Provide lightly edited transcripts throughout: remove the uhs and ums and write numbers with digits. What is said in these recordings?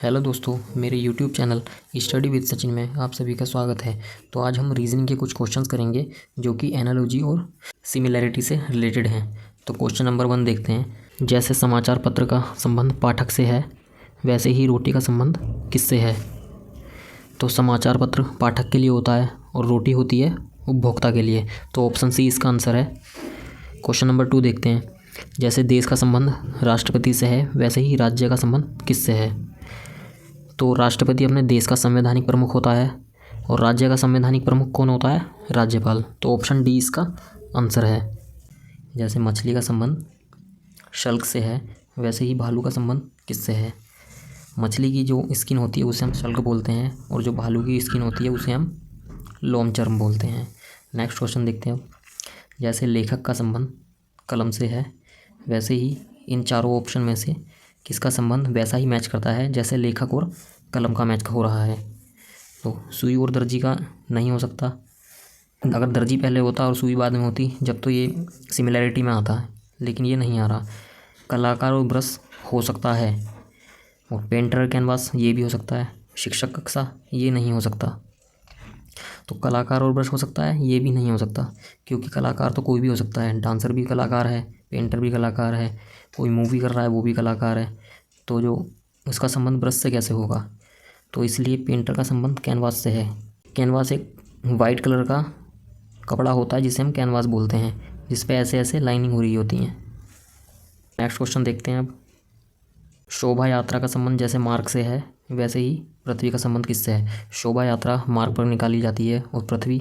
Hello दोस्तों, मेरे YouTube channel study with Sachin में आप सभी का स्वागत है। तो आज हम रीजनिंग के कुछ क्वेश्चंस करेंगे जो कि एनालॉजी और सिमिलैरिटी से रिलेटेड हैं। तो क्वेश्चन नंबर 1 देखते हैं। जैसे समाचार पत्र का संबंध पाठक से है, वैसे ही रोटी का संबंध किससे है? तो समाचार पत्र पाठक के लिए होता है और रोटी होती है उपभोक्ता के लिए। तो ऑप्शन सी इसका आंसर है। क्वेश्चन नंबर 2 देखते हैं। जैसे देश का संबंध राष्ट्रपति से है, वैसे ही राज्य का संबंध किससे है? तो राष्ट्रपति अपने देश का संवैधानिक प्रमुख होता है और राज्य का संवैधानिक प्रमुख कौन होता है? राज्यपाल। तो ऑप्शन डी इसका आंसर है। जैसे मछली का संबंध शल्क से है, वैसे ही भालू का संबंध किससे है? मछली की जो स्किन होती है उसे हम शल्क बोलते हैं और जो भालू की स्किन होती है उसे हम लोमचर्म बोलते हैं। नेक्स्ट क्वेश्चन देखते हैं। जैसे लेखक का संबंध कलम से है, वैसे ही इन चारों ऑप्शन में से किसका संबंध वैसा ही मैच करता है जैसे लेखक और कलम का मैच हो रहा है? तो सुई और दर्जी का नहीं हो सकता। अगर दर्जी पहले होता और सुई बाद में होती जब तो ये सिमिलैरिटी में आता है, लेकिन ये नहीं आ रहा। कलाकार और ब्रश हो सकता है, और पेंटर कैनवास ये भी हो सकता है। शिक्षक कक्षा ये नहीं हो सकता। तो कलाकार और ब्रश हो सकता है, ये भी नहीं हो सकता, क्योंकि कलाकार तो कोई भी हो सकता है। डांसर भी कलाकार है, पेंटर भी कलाकार है, कोई मूवी कर रहा है वो भी कलाकार है। तो जो उसका संबंध ब्रश से कैसे होगा? तो इसलिए पेंटर का संबंध कैनवास से है। कैनवास एक वाइट कलर का कपड़ा होता है जिसे हम कैनवास बोलते हैं, जिस पे ऐसे ऐसे लाइनिंग हो रही होती हैं। नेक्स्ट क्वेश्चन देखते हैं अब। शोभा यात्रा का संबंध जैसे मार्ग से है, वैसे ही पृथ्वी का संबंध किससे है? शोभा यात्रा मार्ग पर निकाली जाती है और पृथ्वी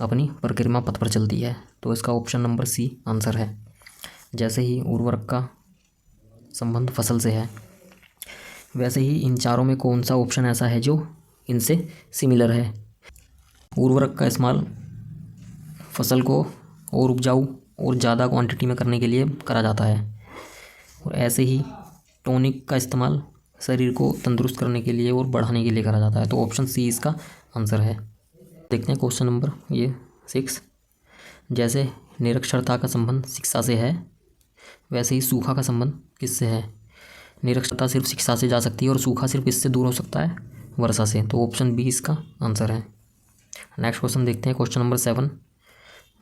अपनी परिक्रमा पथ पर चलती है। तो इसका ऑप्शन नंबर सी आंसर है। जैसे ही उर्वरक का संबंध फसल से है, वैसे ही इन चारों में कौन सा ऑप्शन ऐसा है जो इनसे सिमिलर है? उर्वरक का इस्तेमाल फसल को और उपजाऊ और ज़्यादा क्वांटिटी में करने के लिए करा जाता है, और ऐसे ही टॉनिक का इस्तेमाल शरीर को तंदुरुस्त करने के लिए और बढ़ाने के लिए करा जाता है। तो ऑप्शन सी इसका आंसर है। देखते हैं क्वेश्चन नंबर 6। जैसे निरक्षरता का संबंध शिक्षा से है, वैसे ही सूखा का संबंध किससे है? निरक्षरता सिर्फ शिक्षा से जा सकती है और सूखा सिर्फ इससे दूर हो सकता है, वर्षा से। तो ऑप्शन बी इसका आंसर है। नेक्स्ट क्वेश्चन देखते हैं, क्वेश्चन नंबर 7।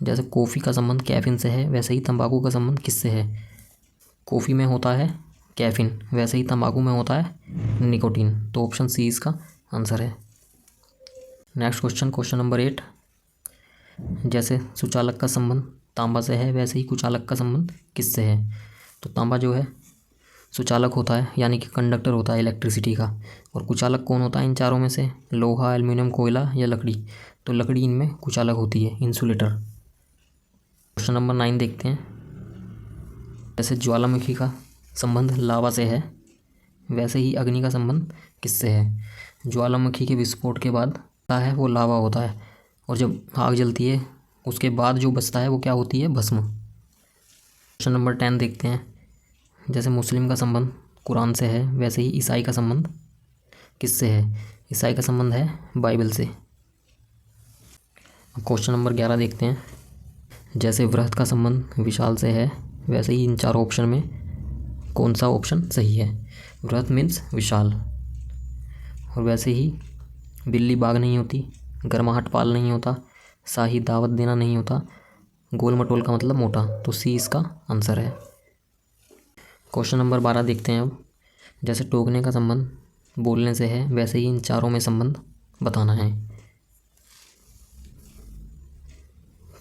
जैसे कॉफ़ी का संबंध कैफीन से है, वैसे ही तंबाकू का संबंध किससे है? कॉफ़ी में होता है कैफीन, वैसे ही तंबाकू में होता है निकोटीन। तो ऑप्शन सी इसका आंसर है। Next question, question number 8। जैसे सुचालक का संबंध तांबा से है, वैसे ही कुचालक का संबंध किससे है? तो तांबा जो है सुचालक होता है, यानी कि कंडक्टर होता है इलेक्ट्रिसिटी का। और कुचालक कौन होता है इन चारों में से? लोहा, एल्युमिनियम, कोयला या लकड़ी? तो लकड़ी इनमें कुचालक होती है, इंसुलेटर। क्वेश्चन नंबर 9 देखते हैं। जैसे ज्वालामुखी का संबंध लावा से है, वैसे ही अग्नि का संबंध किससे है? ज्वालामुखी के विस्फोट के बाद है वो लावा होता है, और जब आग जलती है उसके बाद जो बचता है वो क्या होती है? भस्म। क्वेश्चन नंबर 10 देखते हैं। जैसे मुस्लिम का संबंध कुरान से है, वैसे ही ईसाई का संबंध किससे है? ईसाई का संबंध है बाइबल से। क्वेश्चन नंबर 11 देखते हैं। जैसे वृहत का संबंध विशाल से है, वैसे ही इन चारों ऑप्शन में कौन सा ऑप्शन सही है? वृहत मीन्स विशाल, और वैसे ही बिल्ली बाघ नहीं होती, गर्माहट पाल नहीं होता, शाही दावत देना नहीं होता, गोल मटोल का मतलब मोटा। तो सी इसका आंसर है। क्वेश्चन नंबर 12 देखते हैं अब। जैसे टोकने का संबंध बोलने से है, वैसे ही इन चारों में संबंध बताना है।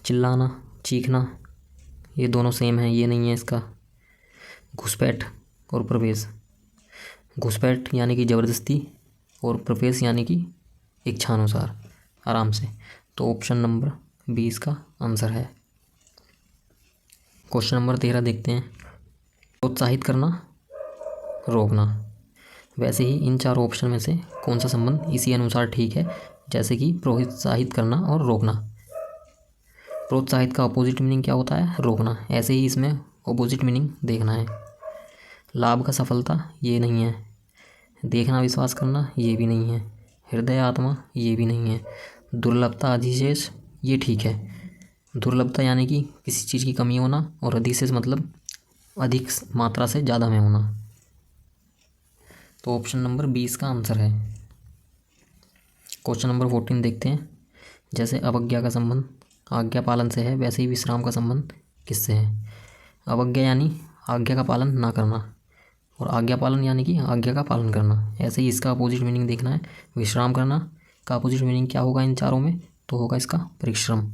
चिल्लाना, चीखना, ये दोनों सेम है, ये नहीं है इसका। घुसपैठ और प्रवेश। घुसपैठ यानी कि ज़बरदस्ती, और प्रवेश यानी कि इच्छानुसार, आराम से। तो ऑप्शन नंबर बी इसका आंसर है। क्वेश्चन नंबर 13 देखते हैं। प्रोत्साहित करना, रोकना, वैसे ही इन चारों ऑप्शन में से कौन सा संबंध इसी अनुसार ठीक है? जैसे कि प्रोत्साहित करना और रोकना। प्रोत्साहित का अपोजिट मीनिंग क्या होता है? रोकना। ऐसे ही इसमें अपोजिट मीनिंग देखना है। लाभ का सफलता ये नहीं है। देखना विश्वास करना ये भी नहीं है। हृदय आत्मा ये भी नहीं है। दुर्लभता अधिशेष ये ठीक है। दुर्लभता यानी कि किसी चीज़ की कमी होना, और अधिशेष मतलब अधिक मात्रा से ज़्यादा में होना। तो ऑप्शन नंबर 20 का आंसर है। क्वेश्चन नंबर 14 देखते हैं। जैसे अवज्ञा का संबंध आज्ञा पालन से है, वैसे ही विश्राम का संबंध किससे है? अवज्ञा यानी आज्ञा का पालन ना करना, और आज्ञा पालन यानी कि आज्ञा का पालन करना। ऐसे ही इसका अपोजिट मीनिंग देखना है। विश्राम करना का अपोजिट मीनिंग क्या होगा इन चारों में? तो होगा इसका परिश्रम।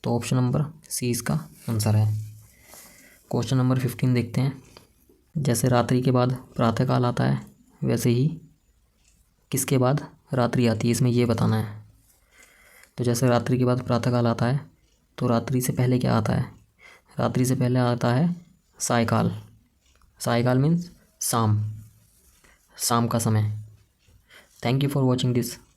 तो ऑप्शन नंबर सी इसका आंसर है। क्वेश्चन नंबर 15 देखते हैं। जैसे रात्रि के बाद प्रातःकाल आता है, वैसे ही किसके बाद रात्रि आती है, इसमें ये बताना है। तो जैसे रात्रि के बाद प्रातःकाल आता है, तो रात्रि से पहले क्या आता है? रात्रि से पहले आता है सायकाल। सायकाल मीन्स शाम, शाम का समय। Thank you for watching this.